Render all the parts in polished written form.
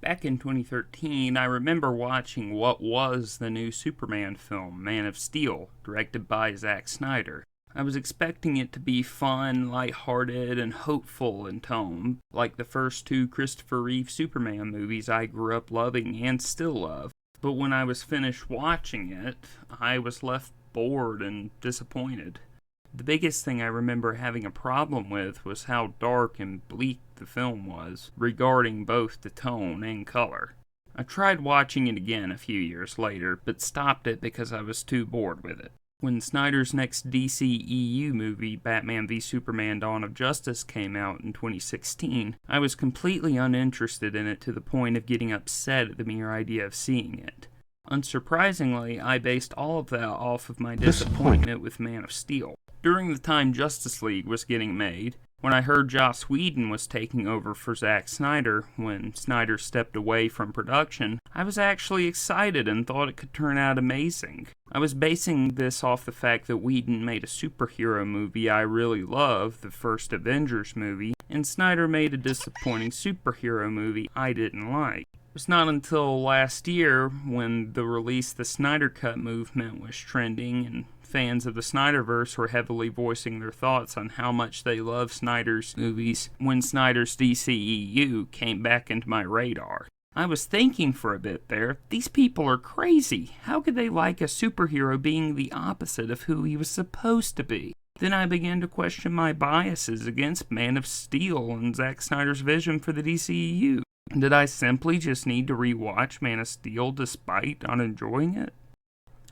Back in 2013, I remember watching what was the new Superman film, Man of Steel, directed by Zack Snyder. I was expecting it to be fun, lighthearted, and hopeful in tone, like the first two Christopher Reeve Superman movies I grew up loving and still love. But when I was finished watching it, I was left bored and disappointed. The biggest thing I remember having a problem with was how dark and bleak the film was, regarding both the tone and color. I tried watching it again a few years later, but stopped it because I was too bored with it. When Snyder's next DCEU movie, Batman v Superman: Dawn of Justice, came out in 2016, I was completely uninterested in it to the point of getting upset at the mere idea of seeing it. Unsurprisingly, I based all of that off of my disappointment with Man of Steel. During the time Justice League was getting made, when I heard Joss Whedon was taking over for Zack Snyder when Snyder stepped away from production, I was actually excited and thought it could turn out amazing. I was basing this off the fact that Whedon made a superhero movie I really love, the first Avengers movie, and Snyder made a disappointing superhero movie I didn't like. It was not until last year, when the Release the Snyder Cut movement was trending and fans of the Snyderverse were heavily voicing their thoughts on how much they love Snyder's movies, when Snyder's DCEU came back into my radar. I was thinking for a bit there, these people are crazy. How could they like a superhero being the opposite of who he was supposed to be? Then I began to question my biases against Man of Steel and Zack Snyder's vision for the DCEU. Did I simply just need to rewatch Man of Steel despite not enjoying it?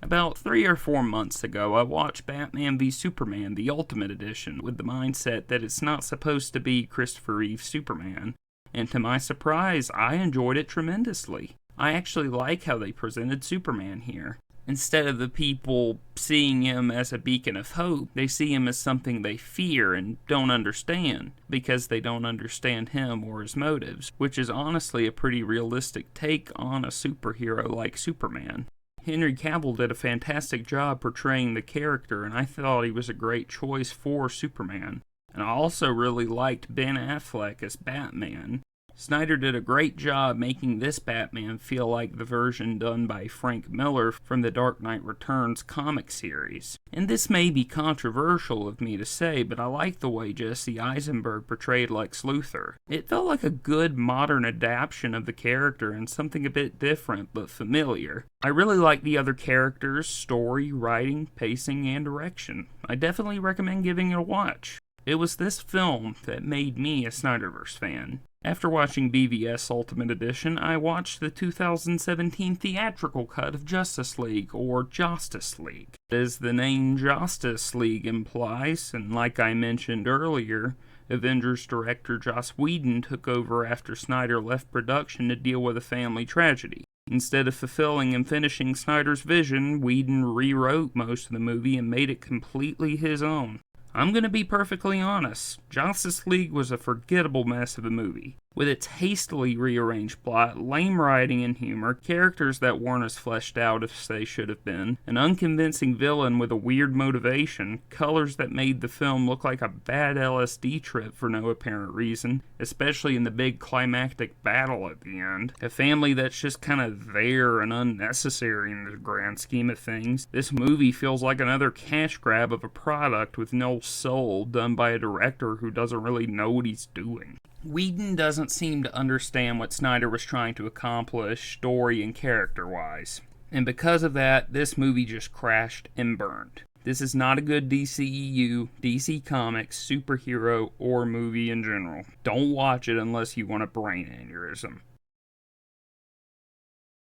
About 3 or 4 months ago, I watched Batman v Superman, the Ultimate Edition, with the mindset that it's not supposed to be Christopher Reeve Superman, and to my surprise, I enjoyed it tremendously. I actually like how they presented Superman here. Instead of the people seeing him as a beacon of hope, they see him as something they fear and don't understand, because they don't understand him or his motives, which is honestly a pretty realistic take on a superhero like Superman. Henry Cavill did a fantastic job portraying the character, and I thought he was a great choice for Superman. And I also really liked Ben Affleck as Batman. Snyder did a great job making this Batman feel like the version done by Frank Miller from the Dark Knight Returns comic series. And this may be controversial of me to say, but I like the way Jesse Eisenberg portrayed Lex Luthor. It felt like a good modern adaptation of the character and something a bit different but familiar. I really like the other characters, story, writing, pacing, and direction. I definitely recommend giving it a watch. It was this film that made me a Snyderverse fan. After watching BvS Ultimate Edition, I watched the 2017 theatrical cut of Justice League, or Josstice League. As the name Josstice League implies, and like I mentioned earlier, Avengers director Joss Whedon took over after Snyder left production to deal with a family tragedy. Instead of fulfilling and finishing Snyder's vision, Whedon rewrote most of the movie and made it completely his own. I'm gonna be perfectly honest, Josstice League was a forgettable mess of a movie. With its hastily rearranged plot, lame writing and humor, characters that weren't as fleshed out as they should have been, an unconvincing villain with a weird motivation, colors that made the film look like a bad LSD trip for no apparent reason, especially in the big climactic battle at the end, a family that's just kinda there and unnecessary in the grand scheme of things. This movie feels like another cash grab of a product with no soul, done by a director who doesn't really know what he's doing. Whedon doesn't seem to understand what Snyder was trying to accomplish, story and character-wise. And because of that, this movie just crashed and burned. This is not a good DCEU, DC Comics, superhero, or movie in general. Don't watch it unless you want a brain aneurysm.